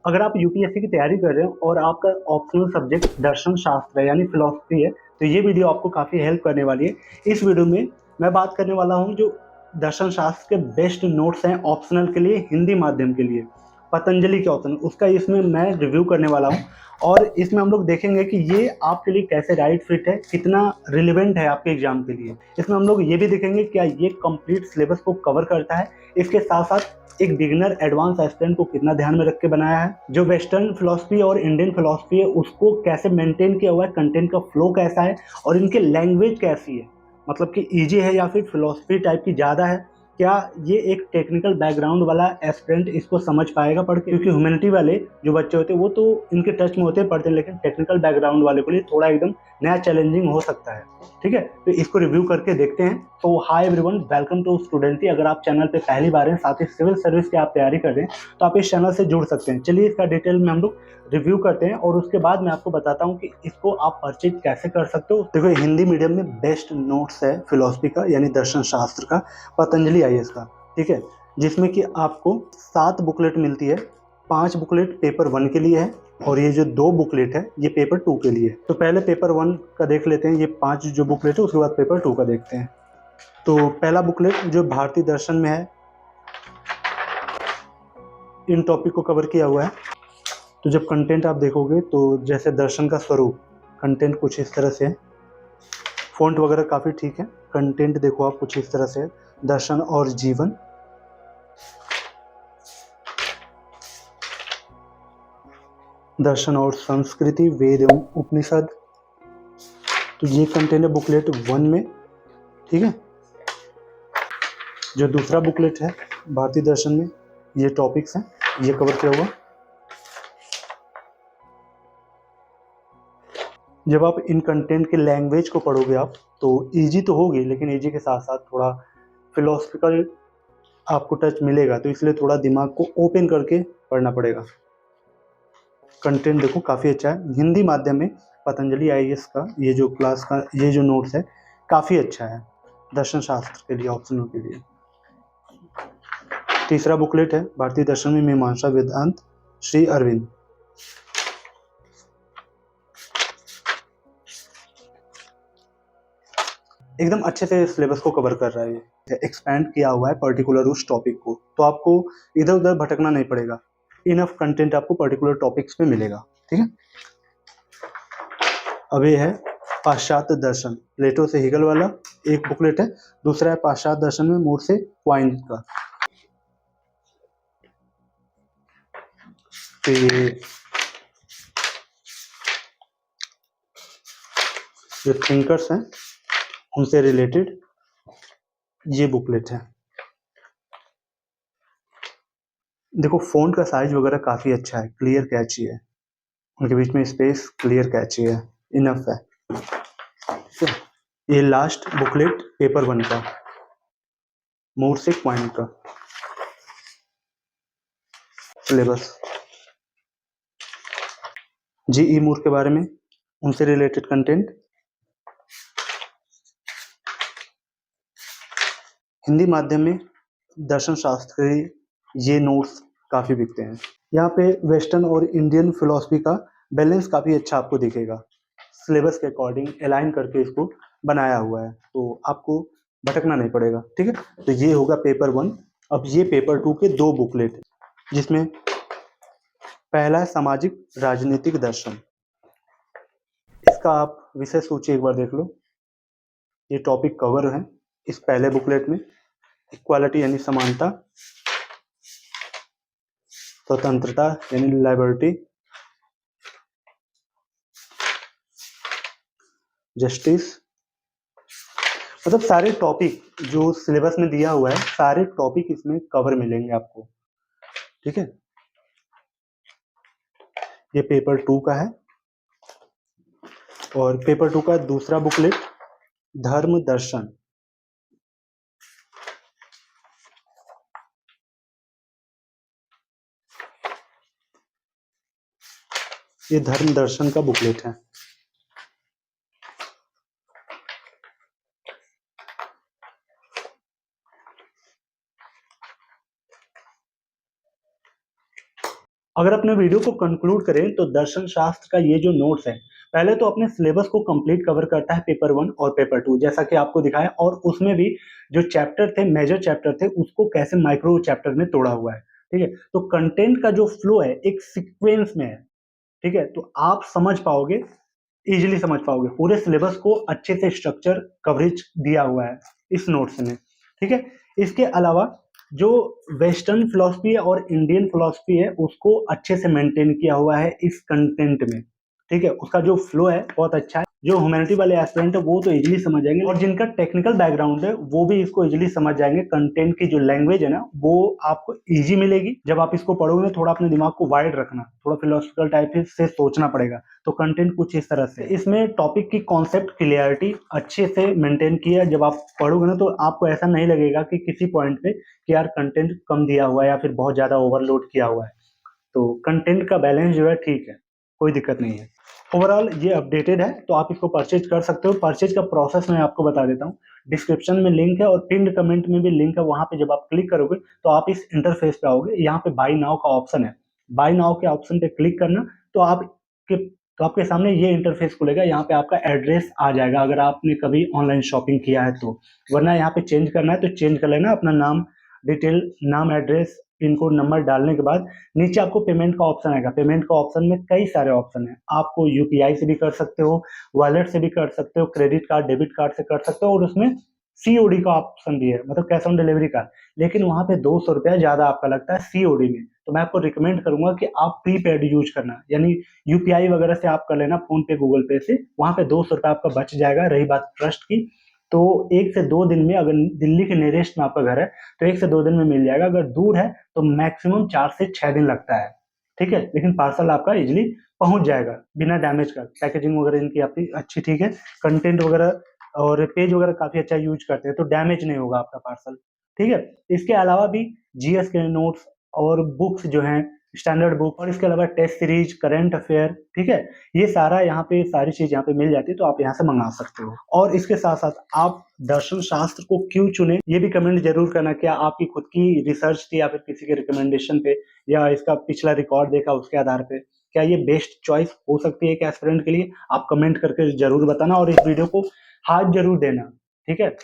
अगर आप यूपीएससी की तैयारी कर रहे हो और आपका ऑप्शनल सब्जेक्ट दर्शन शास्त्र है यानी फिलॉसफी है, तो ये वीडियो आपको काफ़ी हेल्प करने वाली है। इस वीडियो में मैं बात करने वाला हूँ जो दर्शन शास्त्र के बेस्ट नोट्स हैं ऑप्शनल के लिए, हिंदी माध्यम के लिए, पतंजलि के ऑप्शन, उसका इसमें मैं रिव्यू करने वाला हूँ। और इसमें हम लोग देखेंगे कि ये आपके लिए कैसे राइट फिट है, कितना रिलेवेंट है आपके एग्जाम के लिए। इसमें हम लोग ये भी देखेंगे क्या ये कंप्लीट सिलेबस को कवर करता है, इसके साथ साथ एक बिगिनर एडवांस एस्पिरेंट को कितना ध्यान में रख के बनाया है, जो वेस्टर्न फिलोसफी और इंडियन फिलोसफी है उसको कैसे मेंटेन किया हुआ है, कंटेंट का फ्लो कैसा है और इनकी लैंग्वेज कैसी है, मतलब कि इजी है या फिर फिलोसफी टाइप की ज़्यादा है। क्या ये एक टेक्निकल बैकग्राउंड वाला एस्पिरेंट इसको समझ पाएगा पढ़ के, क्योंकि ह्यूमैनिटी वाले जो बच्चे होते हैं वो तो इनके टच में होते हैं, पढ़ते हैं, लेकिन टेक्निकल बैकग्राउंड वाले के लिए थोड़ा एकदम नया चैलेंजिंग हो सकता है। ठीक है, तो इसको रिव्यू करके देखते हैं। तो हाय एवरीवन, वेलकम टू स्टूडेंटी। अगर आप चैनल पे पहली बार हैं, साथ ही सिविल सर्विस की आप तैयारी कर रहे हैं, तो आप इस चैनल से जुड़ सकते हैं। चलिए इसका डिटेल में हम लोग रिव्यू करते हैं और उसके बाद मैं आपको बताता हूँ कि इसको आप परचेज कैसे कर सकते हो। देखो, हिंदी मीडियम में बेस्ट नोट्स है फिलोसफी का यानी दर्शन शास्त्र का, पतंजलि आईएएस का। ठीक है, जिसमें कि आपको 7 बुकलेट मिलती है। 5 बुकलेट पेपर 1 के लिए है और ये जो 2 बुकलेट है ये पेपर 2 के लिए। तो पहले पेपर 1 का देख लेते हैं, ये 5 जो बुकलेट है, उसके बाद पेपर 2 का देखते हैं। तो पहला बुकलेट जो भारतीय दर्शन में है, इन टॉपिक को कवर किया हुआ है। तो जब कंटेंट आप देखोगे तो जैसे दर्शन का स्वरूप, कंटेंट कुछ इस तरह से है। फ़ॉन्ट वगैरह काफ़ी ठीक है। कंटेंट देखो आप कुछ इस तरह से है। दर्शन और जीवन, दर्शन और संस्कृति, वेद एवं उपनिषद। तो ये कंटेंट है बुकलेट 1 में। ठीक है, जो दूसरा बुकलेट है भारतीय दर्शन में, ये टॉपिक्स हैं, ये कवर किया हुआ। जब आप इन कंटेंट के लैंग्वेज को पढ़ोगे आप, तो इजी तो होगी, लेकिन इजी के साथ साथ थोड़ा फिलोसफिकल आपको टच मिलेगा, तो इसलिए थोड़ा दिमाग को ओपन करके पढ़ना पड़ेगा। कंटेंट देखो काफ़ी अच्छा है। हिंदी माध्यम में पतंजलि आईएएस का ये जो क्लास का ये जो नोट्स है काफ़ी अच्छा है दर्शन शास्त्र के लिए, ऑप्शनल के लिए। तीसरा बुकलेट है भारतीय दर्शन में मीमांसा वेदांत श्री अरविंद। एकदम अच्छे से सिलेबस को कवर कर रहा है, ये एक्सपैंड किया हुआ है पर्टिकुलर उस टॉपिक को, तो आपको इधर उधर भटकना नहीं पड़ेगा। इनफ कंटेंट आपको पर्टिकुलर टॉपिक्स पे मिलेगा। ठीक है, अब ये है पाश्चात्य दर्शन, प्लेटो से हिगल वाला एक बुकलेट है। दूसरा है पाश्चात्य दर्शन में मूर से क्वाइन का। तो ये जो थिंकर्स हैं उनसे रिलेटेड ये बुकलेट है। देखो फ़ॉन्ट का साइज वगैरह काफ़ी अच्छा है, क्लियर कैची है, उनके बीच में स्पेस क्लियर कैची है, इनफ है। तो ये लास्ट बुकलेट पेपर 1 का, मूर से क्वाइन का सिलेबस, जीई मूर के बारे में, उनसे रिलेटेड कंटेंट। हिंदी माध्यम में दर्शन शास्त्र के ये नोट्स काफ़ी बिकते हैं। यहाँ पे वेस्टर्न और इंडियन फिलोसफी का बैलेंस काफ़ी अच्छा आपको दिखेगा, सिलेबस के अकॉर्डिंग अलाइन करके इसको बनाया हुआ है, तो आपको भटकना नहीं पड़ेगा। ठीक है, तो ये होगा पेपर 1। अब ये पेपर 2 के 2 बुकलेट हैं, जिसमें पहला है सामाजिक राजनीतिक दर्शन। इसका आप विषय सूची एक बार देख लो, ये टॉपिक कवर है इस पहले बुकलेट में। इक्वालिटी यानी समानता, स्वतंत्रता यानी लिबर्टी, जस्टिस, मतलब सारे टॉपिक जो सिलेबस में दिया हुआ है, सारे टॉपिक इसमें कवर मिलेंगे आपको। ठीक है, ये पेपर 2 का है। और पेपर 2 का दूसरा बुकलेट धर्म दर्शन, ये धर्म दर्शन का बुकलेट है। अगर अपने वीडियो को कंक्लूड करें तो दर्शन शास्त्र का ये जो नोट्स है, पहले तो अपने सिलेबस को कंप्लीट कवर करता है पेपर 1 और पेपर 2 जैसा कि आपको दिखाया, और उसमें भी जो चैप्टर थे, मेजर चैप्टर थे, उसको कैसे माइक्रो चैप्टर में तोड़ा हुआ है। ठीक है, तो कंटेंट का जो फ्लो है एक सीक्वेंस में है। ठीक है, तो आप समझ पाओगे, इजीली समझ पाओगे, पूरे सिलेबस को अच्छे से स्ट्रक्चर कवरेज दिया हुआ है इस नोट्स में। ठीक है, इसके अलावा जो वेस्टर्न फिलॉसफी है और इंडियन फिलॉसफी है उसको अच्छे से मेंटेन किया हुआ है इस कंटेंट में। ठीक है, उसका जो फ्लो है बहुत अच्छा है। जो ह्यूमैनिटी वाले एस्पिरेंट है वो तो इजीली समझ जाएंगे, और जिनका टेक्निकल बैकग्राउंड है वो भी इसको इजीली समझ जाएंगे। कंटेंट की जो लैंग्वेज है ना वो आपको इजी मिलेगी। जब आप इसको पढ़ोगे थोड़ा अपने दिमाग को वाइड रखना, थोड़ा फिलोसफिकल टाइप से सोचना पड़ेगा। तो कंटेंट कुछ इस तरह से, इसमें टॉपिक की कॉन्सेप्ट क्लियरिटी अच्छे से मेंटेन की है। जब आप पढ़ोगे ना तो आपको ऐसा नहीं लगेगा कि किसी पॉइंट पे कि यार कंटेंट कम दिया हुआ है या फिर बहुत ज्यादा ओवरलोड किया हुआ है। तो कंटेंट का बैलेंस जो है ठीक है, कोई दिक्कत नहीं है। ओवरऑल ये अपडेटेड है, तो आप इसको परचेज कर सकते हो। परचेज का प्रोसेस मैं आपको बता देता हूँ। डिस्क्रिप्शन में लिंक है और पिन्ड कमेंट में भी लिंक है। वहां पे जब आप क्लिक करोगे तो आप इस इंटरफेस पे आओगे। यहाँ पे बाय नाउ का ऑप्शन है, बाय नाउ के ऑप्शन पे क्लिक करना तो आपके सामने ये इंटरफेस खुलेगा। यहाँ पे आपका एड्रेस आ जाएगा अगर आपने कभी ऑनलाइन शॉपिंग किया है तो, वरना यहाँ पे चेंज करना है तो चेंज कर लेना अपना नाम, डिटेल, नाम, एड्रेस, पिन कोड, नंबर डालने के बाद नीचे आपको पेमेंट का ऑप्शन आएगा। पेमेंट का ऑप्शन में कई सारे ऑप्शन है। आपको यूपीआई से भी कर सकते हो, वॉलेट से भी कर सकते हो, क्रेडिट कार्ड, डेबिट कार्ड से कर सकते हो, और उसमें सीओडी का ऑप्शन भी है, मतलब कैश ऑन डिलीवरी का। लेकिन वहां पे 200 रुपया ज्यादा आपका लगता है सीओडी में। तो मैं आपको रिकमेंड करूंगा कि आप प्रीपेड यूज करना, यानी यूपीआई वगैरह से आप कर लेना, फोन पे, गूगल पे से। वहां पे 200 रुपया आपका बच जाएगा। रही बात ट्रस्ट की, तो 1 से 2 दिन में, अगर दिल्ली के नियरेस्ट में आपका घर है तो 1 से 2 दिन में मिल जाएगा। अगर दूर है तो मैक्सिमम 4 से 6 दिन लगता है। ठीक है, लेकिन पार्सल आपका इजिली पहुंच जाएगा बिना डैमेज का। पैकेजिंग वगैरह इनकी आपकी अच्छी ठीक है, कंटेंट वगैरह और पेज वगैरह काफी अच्छा यूज करते हैं, तो डैमेज नहीं होगा आपका पार्सल। ठीक है, इसके अलावा भी जीएस के नोट्स और बुक्स जो हैं, स्टैंडर्ड बुक, और इसके अलावा टेस्ट सीरीज, करंट अफेयर, ठीक है, ये सारा यहाँ पे, सारी चीज यहाँ पे मिल जाती है, तो आप यहाँ से मंगा सकते हो। और इसके साथ साथ आप दर्शन शास्त्र को क्यों चुने ये भी कमेंट जरूर करना। क्या आपकी खुद की रिसर्च थी या फिर किसी के रिकमेंडेशन पे, या इसका पिछला रिकॉर्ड देखा उसके आधार पे, क्या ये बेस्ट चॉइस हो सकती है एक एस्पिरेंट के लिए? आप कमेंट करके जरूर बताना, और इस वीडियो को हाइप जरूर देना। ठीक है,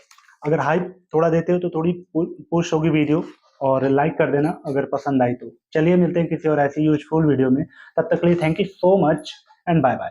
अगर हाइप थोड़ा देते हो तो थोड़ी पुश होगी वीडियो, और लाइक कर देना अगर पसंद आई तो। चलिए मिलते हैं किसी और ऐसी यूजफुल वीडियो में, तब तक के लिए thank you so much and bye bye.